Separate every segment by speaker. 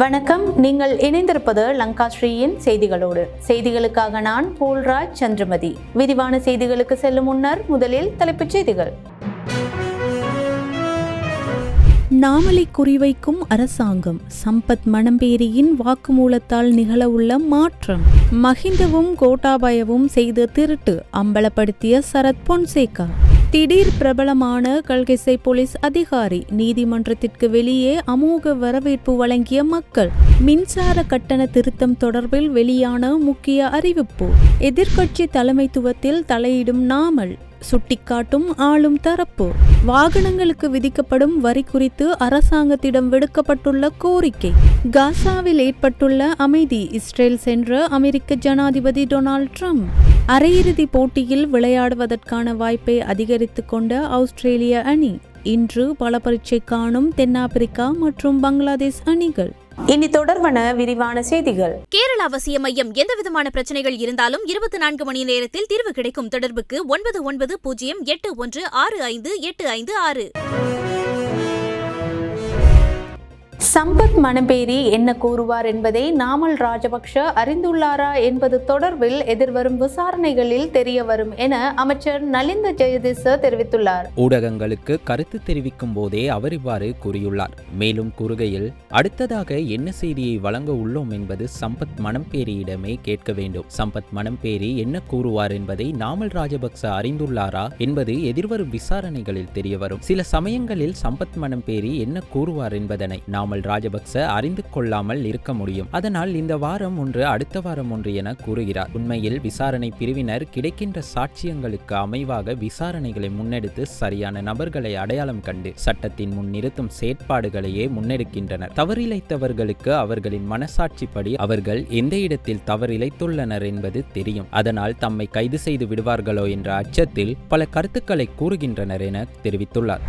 Speaker 1: வணக்கம். நீங்கள் இணைந்திருப்பது லங்காஸ்ரீயின் செய்திகளோடு. செய்திகளுக்காக நான் போல்ராஜ் சந்திரமதி. விரிவான செய்திகளுக்கு செல்லும் முன்னர் முதலில் தலைப்புச் செய்திகள். நாமலை குறிவைக்கும் அரசாங்கம், சம்பத் மணம்பேரியின் வாக்குமூலத்தால் நிகழவுள்ள மாற்றம், மஹிந்தவும் கோட்டாபயவும் செய்த திருட்டு அம்பலப்படுத்திய சரத் பொன்சேகா, திடீர் பிரபலமான கல்கிசை போலீஸ் அதிகாரி, நீதிமன்றத்திற்கு வெளியே அமோக வரவேற்பு வழங்கிய மக்கள், மின்சார கட்டண திருத்தம் தொடர்பில் வெளியான முக்கிய அறிவிப்பு, எதிர்க்கட்சி தலைமைத்துவத்தில் தலையிடும் நாமல், சுட்டிக்காட்டும் ஆளும் தரப்பு, வாகனங்களுக்கு விதிக்கப்படும் வரி குறித்து அரசாங்கத்திடம் விடுக்கப்பட்டுள்ள கோரிக்கை, காசாவில் ஏற்பட்டுள்ள அமைதி, இஸ்ரேல் சென்ற அமெரிக்க ஜனாதிபதி டொனால்ட் ட்ரம்ப், அரையிறுதி போட்டியில் விளையாடுவதற்கான வாய்ப்பை அதிகரித்துக் கொண்ட ஆஸ்திரேலிய அணி, இன்று பல பரீட்சை காணும் தென்னாப்பிரிக்கா மற்றும் பங்களாதேஷ் அணிகள். இனி தொடர்பான விரிவான செய்திகள்.
Speaker 2: கேரள அவசிய மையம் எந்தவிதமான பிரச்சனைகள் இருந்தாலும் 24 மணி நேரத்தில் தீர்வு கிடைக்கும். தொடர்புக்கு 9908165856.
Speaker 1: சம்பத் மணம்பேரி என்ன கூறுவார் என்பதை நாமல் ராஜபக்ஷ அறிந்துள்ளாரா என்பது தொடர்பில் எதிர்வரும் விசாரணைகளில் தெரிய வரும் என அமைச்சர் நலிந்த ஜெயதிச தெரிவித்துள்ளார்.
Speaker 3: ஊடகங்களுக்கு கருத்து தெரிவிக்கும் போதே அவர் இவ்வாறு கூறியுள்ளார். மேலும் கூறுகையில், அடுத்ததாக என்ன செய்தியை வழங்க உள்ளோம் என்பது சம்பத் மணம்பேரியிடமே கேட்க வேண்டும். சம்பத் மணம்பேரி என்ன கூறுவார் என்பதை நாமல் ராஜபக்ச அறிந்துள்ளாரா என்பது எதிர்வரும் விசாரணைகளில் தெரிய வரும். சில சமயங்களில் சம்பத் மணம்பேரி என்ன கூறுவார் என்பதனை நாமல் ராஜபக்ச அறிந்து கொள்ளாமல் இருக்க முடியும். அதனால் இந்த வாரம் ஒன்று, அடுத்த வாரம் ஒன்று என கூறுகிறார். உண்மையில் விசாரணை பிரிவினர் கிடைக்கின்ற சாட்சியங்களுக்கு அமைவாக விசாரணைகளை முன்னெடுத்து சரியான நபர்களை அடையாளம் கண்டு சட்டத்தின் முன் நிறுத்தும் செயற்பாடுகளையே முன்னெடுக்கின்றனர். தவறிழைத்தவர்களுக்கு அவர்களின் மனசாட்சிப்படி அவர்கள் எந்த இடத்தில் தவறிழைத்துள்ளனர் என்பது தெரியும். அதனால் தம்மை கைது செய்து விடுவார்களோ என்ற அச்சத்தில் பல கருத்துக்களை கூறுகின்றனர் என தெரிவித்துள்ளார்.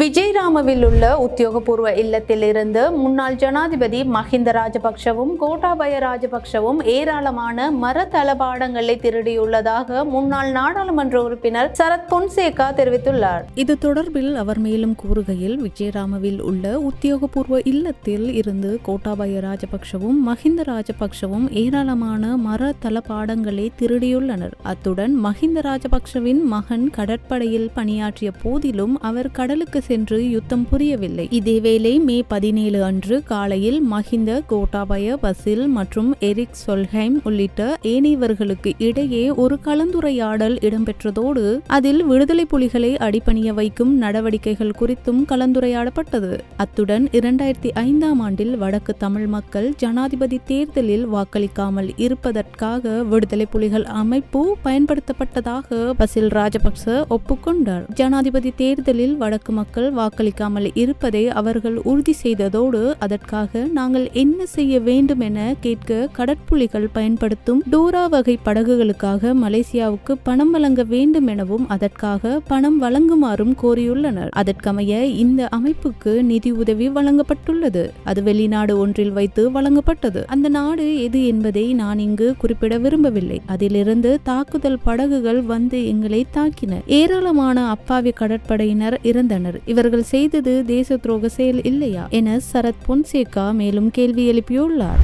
Speaker 1: விஜயராமவில் உள்ள உத்தியோகபூர்வ இல்லத்தில் இருந்து முன்னாள் ஜனாதிபதி மஹிந்த ராஜபக்ஷவும் கோட்டாபய ராஜபக்ஷவும் ஏராளமான மர தளபாடங்களை திருடியுள்ளதாக முன்னாள் நாடாளுமன்ற உறுப்பினர் சரத் பொன்சேகா தெரிவித்துள்ளார்.
Speaker 4: இது தொடர்பில் அவர் மேலும் கூறுகையில், விஜயராமவில் உள்ள உத்தியோகபூர்வ இல்லத்தில் இருந்து கோட்டாபய ராஜபக்ஷவும் மஹிந்த ராஜபக்ஷவும் ஏராளமான மர தளபாடங்களை திருடியுள்ளனர். அத்துடன் மஹிந்த ராஜபக்ஷவின் மகன் கடற்படையில் பணியாற்றிய போதிலும் அவர் கடலுக்கு சென்று யுத்தம் புரியவில்லை. இதேவேளை மே 17 அன்று காலையில் மஹிந்த, கோட்டாபய, பசில் மற்றும் எரிக் சொல்ஹைம் உள்ளிட்ட ஏனையவர்களுக்கு இடையே ஒரு கலந்துரையாடல் இடம்பெற்றதோடு அதில் விடுதலை புலிகளை அடிபணிய வைக்கும் நடவடிக்கைகள் குறித்தும் கலந்துரையாடப்பட்டது. அத்துடன் 2005ஆம் ஆண்டில் வடக்கு தமிழ் மக்கள் ஜனாதிபதி தேர்தலில் வாக்களிக்காமல் இருப்பதற்காக விடுதலை புலிகள் அமைப்பு பயன்படுத்தப்பட்டதாக பசில் ராஜபக்ச ஒப்புக்கொண்டார். ஜனாதிபதி தேர்தலில் வடக்கு மக்கள் வாக்களிக்காமல் இருப்பதை அவர்கள் உறுதி செய்ததோடு அதற்காக நாங்கள் என்ன செய்ய வேண்டும் என கேட்க கடற்புலிகள் பயன்படுத்தும் டோரா வகை படகுகளுக்காக மலேசியாவுக்கு பணம் வழங்க வேண்டும் எனவும் அதற்காக பணம் வழங்குமாறும் கோரியுள்ளனர். அதற்கமைய இந்த அமைப்புக்கு நிதி உதவி வழங்கப்பட்டுள்ளது. அது வெளிநாடு ஒன்றில் வைத்து வழங்கப்பட்டது. அந்த நாடு எது என்பதை நான் இங்கு குறிப்பிட விரும்பவில்லை. அதிலிருந்து தாக்குதல் படகுகள் வந்து எங்களை தாக்கின. ஏராளமான அப்பாவி கடற்படையினர் இறந்தனர். இவர்கள் செய்தது தேச துரோக செயல் இல்லையா என சரத் பொன்சேகா மேலும் கேள்வி எழுப்பியுள்ளார்.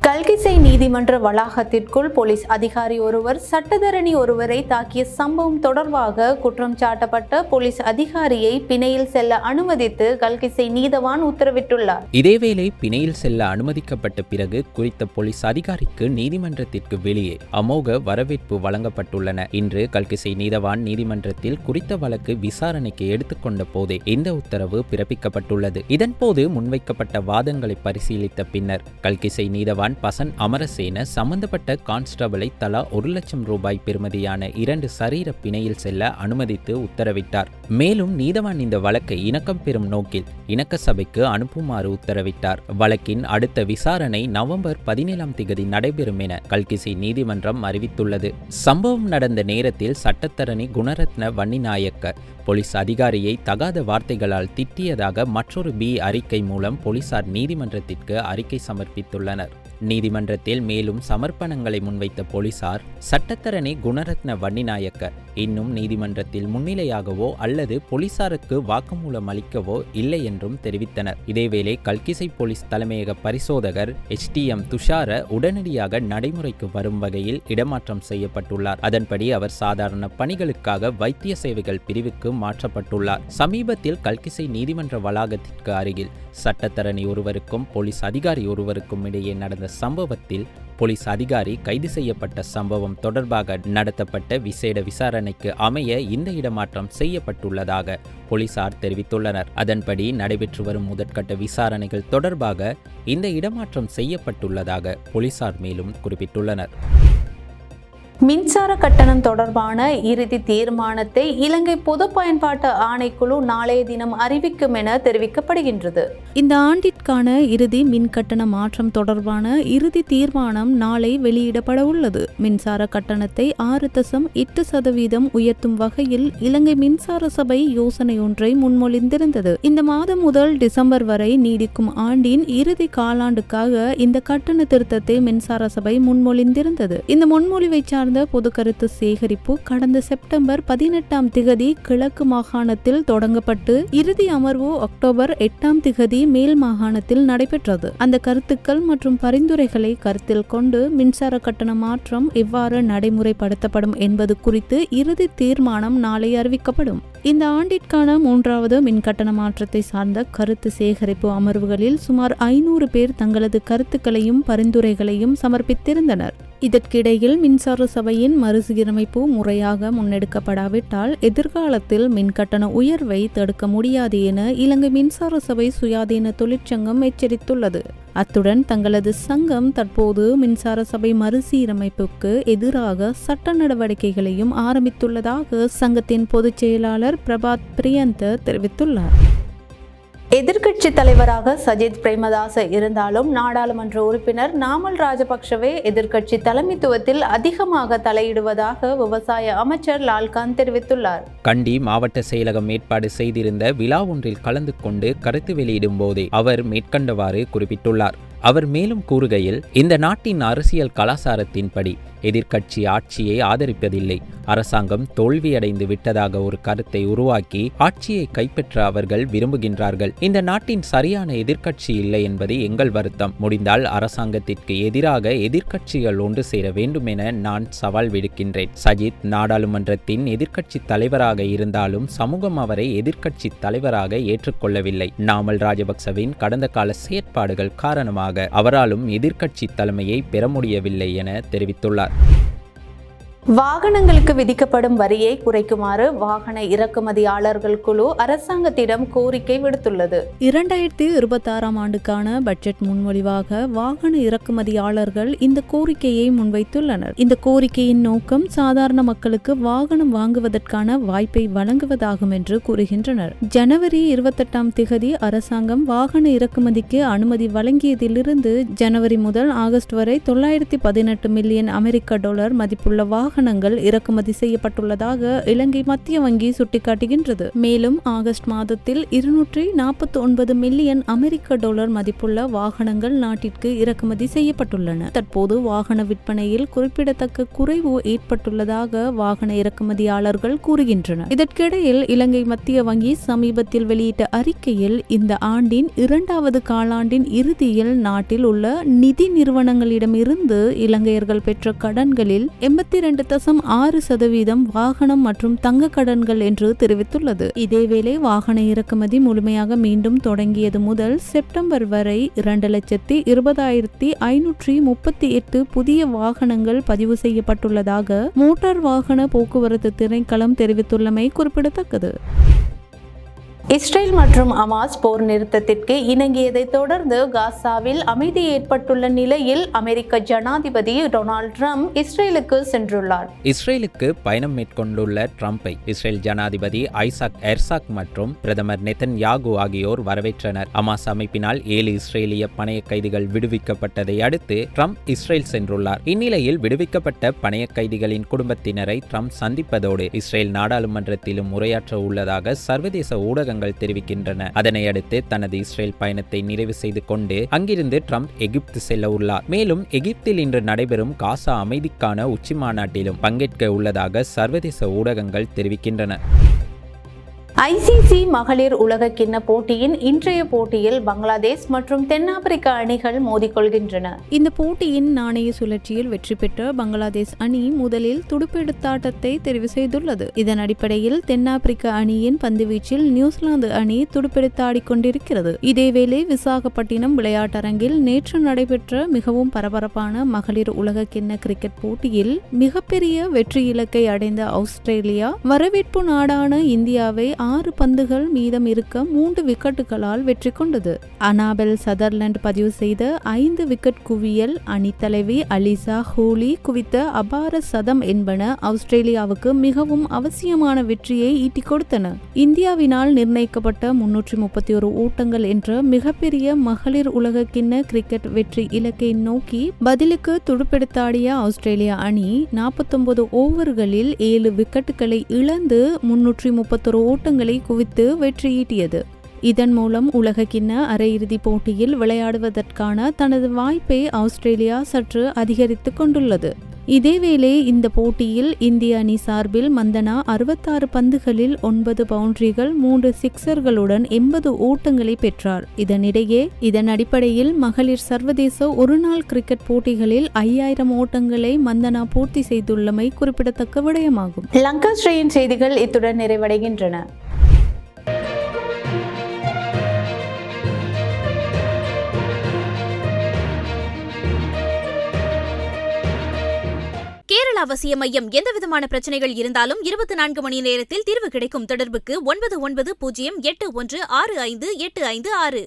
Speaker 1: கல்கிசை நீதிமன்ற வளாகத்திற்குள் போலீஸ் அதிகாரி ஒருவர் சட்டத்தரணி ஒருவரை தாக்கிய சம்பவம் தொடர்பாக குற்றம் சாட்டப்பட்ட போலீஸ் அதிகாரியை பிணையில் செல்ல அனுமதித்து கல்கிசை நீதவான் உத்தரவிட்டுள்ளார்.
Speaker 3: இதேவேளை பிணையில் செல்ல அனுமதிக்கப்பட்ட பிறகு குறித்த போலீஸ் அதிகாரிக்கு நீதிமன்றத்திற்கு வெளியே அமோக வரவேற்பு வழங்கப்பட்டுள்ளன. இன்று கல்கிசை நீதவான் நீதிமன்றத்தில் குறித்த வழக்கு விசாரணைக்கு எடுத்துக்கொண்ட போதே இந்த உத்தரவு பிறப்பிக்கப்பட்டுள்ளது. இதன்போது முன்வைக்கப்பட்ட வாதங்களை பரிசீலித்த பின்னர் கல்கிசை நீதவான் பசன் அமரசேன சம்பந்தப்பட்ட கான்ஸ்டபிளை தலா 1 லட்சம் ரூபாய் பெறுமதியான 2 சரீர பிணையில் செல்ல அனுமதித்து உத்தரவிட்டார். மேலும் நீதவான் இந்த வழக்கை இணக்கம் பெறும் நோக்கில் இணக்க சபைக்கு அனுப்புமாறு உத்தரவிட்டார். வழக்கின் அடுத்த விசாரணை நவம்பர் 17ஆம் தேதி நடைபெறும் என கல்கிசை நீதிமன்றம் அறிவித்துள்ளது. சம்பவம் நடந்த நேரத்தில் சட்டத்தரணி குணரத்ன வன்னிநாயக்க போலீஸ் அதிகாரியை தகாத வார்த்தைகளால் திட்டியதாக மற்றொரு அறிக்கை மூலம் போலீசார் நீதிமன்றத்திற்கு அறிக்கை சமர்ப்பித்துள்ளனர். நீதிமன்றத்தில் மேலும் சமர்ப்பணங்களை முன்வைத்த போலீசார் சட்டத்தரணி குணரத்ன வன்னிநாயக்க இன்னும் நீதிமன்றத்தில் முன்னிலையாகவோ அல்லது போலீசாருக்கு வாக்குமூலம் அளிக்கவோ இல்லை என்றும் தெரிவித்தனர். இதேவேளை கல்கிசை போலீஸ் தலைமையக பரிசோதகர் HTM துஷார உடனடியாக நடைமுறைக்கு வரும் வகையில் இடமாற்றம் செய்யப்பட்டுள்ளார். அதன்படி அவர் சாதாரண பணிகளுக்காக வைத்திய சேவைகள் பிரிவுக்கு மாற்றப்பட்டுள்ளார். சமீபத்தில் கல்கிசை நீதிமன்ற வளாகத்திற்கு அருகில் சட்டத்தரணி ஒருவருக்கும் போலீஸ் அதிகாரி ஒருவருக்கும் இடையே நடந்த சம்பவத்தில் போலீஸ் அதிகாரி கைது செய்யப்பட்ட சம்பவம் தொடர்பாக நடத்தப்பட்ட விசேட விசாரணைக்கு அமைய இந்த இடமாற்றம் செய்யப்பட்டுள்ளதாக போலீசார் தெரிவித்துள்ளனர். அதன்படி நடைபெற்று வரும் முதற்கட்ட விசாரணைகள் தொடர்பாக இந்த இடமாற்றம் செய்யப்பட்டுள்ளதாக போலீசார் மேலும் குறிப்பிட்டுள்ளனர்.
Speaker 1: மின்சார கட்டணம் தொடர்பான இறுதி தீர்மானத்தை இலங்கை பொது பயன்பாட்டு ஆணைக்குழு நாளைய தினம் அறிவிக்கும் என தெரிவிக்கப்படுகின்றது.
Speaker 4: இந்த ஆண்டிற்கான இறுதி மின் கட்டண மாற்றம் தொடர்பான இறுதி தீர்மானம் நாளை வெளியிடப்பட உள்ளது. மின்சார கட்டணத்தை 6.8% உயர்த்தும் வகையில் இலங்கை மின்சார சபை யோசனை ஒன்றை முன்மொழிந்திருந்தது. இந்த மாதம் முதல் டிசம்பர் வரை நீடிக்கும் ஆண்டின் இறுதி காலாண்டுக்காக இந்த கட்டண திருத்தத்தை மின்சார சபை முன்மொழிந்திருந்தது. இந்த முன்மொழிவை சார்ந்த பொது கருத்து சேகரிப்பு கடந்த செப்டம்பர் 18 கிழக்கு மாகாணத்தில் தொடங்கப்பட்டு இறுதி அமர்வு அக்டோபர் 8 மேல் மாகாணத்தில் நடைபெற்றது. அந்த கருத்துக்கள் மற்றும் பரிந்துரைகளை கருத்தில் கொண்டு மின்சார கட்டண மாற்றம் எவ்வாறு நடைமுறைப்படுத்தப்படும் என்பது குறித்து இறுதி தீர்மானம் நாளை அறிவிக்கப்படும். இந்த ஆண்டிற்கான 3வது மின்கட்டண மாற்றத்தை சார்ந்த கருத்து சேகரிப்பு அமர்வுகளில் சுமார் 500 பேர் தங்களது கருத்துக்களையும் பரிந்துரைகளையும் சமர்ப்பித்திருந்தனர். இதற்கிடையில் மின்சார சபையின் மறுசீரமைப்பு முறையாக முன்னெடுக்கப்படாவிட்டால் எதிர்காலத்தில் மின்கட்டண உயர்வை தடுக்க முடியாது என இலங்கை மின்சார சபை சுயாதீன தொழிற்சங்கம் எச்சரித்துள்ளது. அத்துடன் தங்களது சங்கம் தற்போது மின்சார சபை மறுசீரமைப்புக்கு எதிராக சட்ட நடவடிக்கைகளையும் ஆரம்பித்துள்ளதாக சங்கத்தின் பொதுச் செயலாளர் பிரபாத் பிரியந்த தெரிவித்துள்ளார்.
Speaker 1: எதிர்க்கட்சி தலைவராக சஜித் பிரேமதாச இருந்தாலும் நாடாளுமன்ற உறுப்பினர் நாமல் ராஜபக்ஷவே எதிர்க்கட்சி தலைமைத்துவத்தில் அதிகமாக தலையிடுவதாக விவசாய அமைச்சர் லால்காந்த் தெரிவித்துள்ளார்.
Speaker 3: கண்டி மாவட்ட செயலகம் ஏற்பாடு செய்திருந்த விழா ஒன்றில் கலந்து கொண்டு கருத்து வெளியிடும் போதே அவர் மேற்கண்டவாறு குறிப்பிட்டுள்ளார். அவர் மேலும் கூறுகையில், இந்த நாட்டின் அரசியல் கலாச்சாரத்தின்படி எதிர்க்கட்சி ஆட்சியை ஆதரிப்பதில்லை. அரசாங்கம் தோல்வியடைந்து விட்டதாக ஒரு கருத்தை உருவாக்கி ஆட்சியை கைப்பற்ற அவர்கள் விரும்புகின்றார்கள். இந்த நாட்டின் சரியான எதிர்க்கட்சி இல்லை என்பது எங்கள் வருத்தம். முடிந்தால் அரசாங்கத்திற்கு எதிராக எதிர்க்கட்சிகள் ஒன்று சேர வேண்டும் என நான் சவால் விடுக்கின்றேன். சஜித் நாடாளுமன்றத்தின் எதிர்க்கட்சி தலைவராக இருந்தாலும் சமூகம் அவரை எதிர்க்கட்சி தலைவராக ஏற்றுக்கொள்ளவில்லை. நாமல் ராஜபக்சவின் கடந்த கால செயற்பாடுகள் காரணமாக அவராலும் எதிர்க்கட்சி தலைமையை பெற முடியவில்லை என தெரிவித்துள்ளார்.
Speaker 1: வாகனங்களுக்கு விதிக்கப்படும் வரியை குறைக்குமாறு வாகன இறக்குமதியாளர்கள் குழு அரசாங்கத்திடம் கோரிக்கை விடுத்துள்ளது.
Speaker 4: 2026 ஆண்டுக்கான பட்ஜெட் முன்மொழிவாக வாகன இறக்குமதியாளர்கள் இந்த கோரிக்கையை முன்வைத்துள்ளனர். இந்த கோரிக்கையின் நோக்கம் சாதாரண மக்களுக்கு வாகனம் வாங்குவதற்கான வாய்ப்பை வழங்குவதாகும் என்று கூறுகின்றனர். ஜனவரி 28 அரசாங்கம் வாகன இறக்குமதிக்கு அனுமதி வழங்கியதிலிருந்து ஜனவரி முதல் ஆகஸ்ட் வரை $918 மில்லியன் $1 மதிப்புள்ள வாகனங்கள் இறக்குமதி செய்யப்பட்டுள்ளதாக இலங்கை மத்திய வங்கி சுட்டிக்காட்டுகின்றது. மேலும் ஆகஸ்ட் மாதத்தில் $249 மில்லியன் $1 மதிப்புள்ள வாகனங்கள் நாட்டிற்கு இறக்குமதி செய்யப்பட்டுள்ளன. தற்போது வாகன விற்பனையில் குறிப்பிடத்தக்க குறைவு ஏற்பட்டுள்ளதாக வாகன இறக்குமதியாளர்கள் கூறுகின்றனர். இதற்கிடையில் இலங்கை மத்திய வங்கி சமீபத்தில் வெளியிட்ட அறிக்கையில் இந்த ஆண்டின் 2வது காலாண்டின் இறுதியில் நாட்டில் உள்ள நிதி நிறுவனங்களிடமிருந்து இலங்கையர்கள் பெற்ற கடன்களில் 82.6% வாகனம் மற்றும் தங்க கடன்கள் என்று தெரிவித்துள்ளது. இதேவேளை வாகன இறக்குமதி முழுமையாக மீண்டும் தொடங்கியது முதல் செப்டம்பர் வரை 2,20,538 புதிய வாகனங்கள் பதிவு செய்யப்பட்டுள்ளதாக மோட்டார் வாகன போக்குவரத்து திணைக்களம் தெரிவித்துள்ளமை குறிப்பிடத்தக்கது.
Speaker 1: இஸ்ரேல் மற்றும் ஹமாஸ் போர் நிறுத்தத்திற்கு இணங்கியதை தொடர்ந்து காசாவில் அமைதி ஏற்பட்டுள்ள நிலையில் அமெரிக்க ஜனாதிபதி டொனால்ட் ட்ரம்ப் இஸ்ரேலுக்கு சென்றுள்ளார்.
Speaker 3: இஸ்ரேலுக்கு பயணம் மேற்கொண்டுள்ள ட்ரம்பை இஸ்ரேல் ஜனாதிபதி ஐசாக் ஹெர்சாக் மற்றும் பிரதமர் நெதன்யாகு ஆகியோர் வரவேற்றனர். ஹமாஸ் அமைப்பினால் 7 இஸ்ரேலிய பணைய கைதிகள் விடுவிக்கப்பட்டதை அடுத்து ட்ரம்ப் இஸ்ரேல் சென்றுள்ளார். இந்நிலையில் விடுவிக்கப்பட்ட பணைய கைதிகளின் குடும்பத்தினரை ட்ரம்ப் சந்திப்பதோடு இஸ்ரேல் நாடாளுமன்றத்திலும் உரையாற்ற உள்ளதாக சர்வதேச ஊடகங்கள் ஊடகங்கள் தெரிவிக்கின்றன. அதனை அடுத்து தனது இஸ்ரேல் பயணத்தை நிறைவு செய்து கொண்டு அங்கிருந்து ட்ரம்ப் எகிப்து செல்ல உள்ளார். மேலும் எகிப்தில் இன்று நடைபெறும் காசா அமைதிக்கான உச்சிமாநாட்டிலும் பங்கேற்க உள்ளதாக சர்வதேச ஊடகங்கள் தெரிவிக்கின்றன.
Speaker 1: ஐசிசி மகளிர் உலகக்கிண்ண போட்டியின் இன்றைய போட்டியில் பங்களாதேஷ் மற்றும் தென்னாப்பிரிக்கா அணிகள் மோதிக்கொள்கின்றன.
Speaker 4: இந்த போட்டியின் நாணய சுழற்சியில் வெற்றி பெற்ற பங்களாதேஷ் அணி முதலில் துடுப்பெடுத்தாட்டத்தை தெரிவு செய்துள்ளது. இதன் அடிப்படையில் தென்னாப்பிரிக்க அணியின் பந்துவீச்சில் நியூசிலாந்து அணி துடுப்பெடுத்தாடிக் கொண்டிருக்கிறது. இதேவேளை விசாகப்பட்டினம் விளையாட்டரங்கில் நேற்று நடைபெற்ற மிகவும் பரபரப்பான மகளிர் உலகக்கிண்ண கிரிக்கெட் போட்டியில் மிகப்பெரிய வெற்றி இலக்கை அடைந்த ஆஸ்திரேலியா வரவேற்பு நாடான இந்தியாவை 6 பந்துகள் மீதம் இருக்க 3 விக்கெட்டுகளால் வெற்றி கொண்டது. அனாபெல் சதர்லாண்ட் பதிவு செய்த 5 விக்கெட் குவியல், அணித்தலைவி அலிசா ஹூலி குவித்த அபார சதம் என்பன ஆஸ்திரேலியாவுக்கு மிகவும் அவசியமான வெற்றியை ஈட்டிக் கொடுத்தன. இந்தியாவினால் நிர்ணயிக்கப்பட்ட 331 ஓட்டங்கள் என்ற மிகப்பெரிய மகளிர் உலகக்கிண்ண கிரிக்கெட் வெற்றி இலக்கை நோக்கி பதிலுக்கு துடுப்பெடுத்தாடிய ஆஸ்திரேலியா அணி 49 ஓவர்களில் 7 விக்கெட்டுகளை இழந்து 331 ஓட்டங்களை குவித்து வெற்றியீட்டியது. இதன் மூலம் உலகக்கிண்ண அரையிறுதிப் போட்டியில் விளையாடுவதற்கான தனது வாய்ப்பை ஆஸ்திரேலியா சற்று அதிகரித்துக் கொண்டுள்ளது. இதேவேளை இந்த போட்டியில் இந்திய அணி சார்பில் மந்தனா 66 பந்துகளில் 9 பவுண்டரிகள் 3 சிக்சர்களுடன் 80 ஓட்டங்களை பெற்றார். இதனிடையே இதன் அடிப்படையில் மகளிர் சர்வதேச ஒருநாள் கிரிக்கெட் போட்டிகளில் 5000 ஓட்டங்களை மந்தனா பூர்த்தி செய்துள்ளமை குறிப்பிடத்தக்க விடயமாகும்.
Speaker 1: லங்காஸ்ரீயின் செய்திகள் இத்துடன் நிறைவடைகின்றன.
Speaker 2: கேரள அவசிய மையம் எந்தவிதமான பிரச்சனைகள் இருந்தாலும் 24 மணி நேரத்தில் தீர்வு கிடைக்கும். தொடர்புக்கு 9908165856.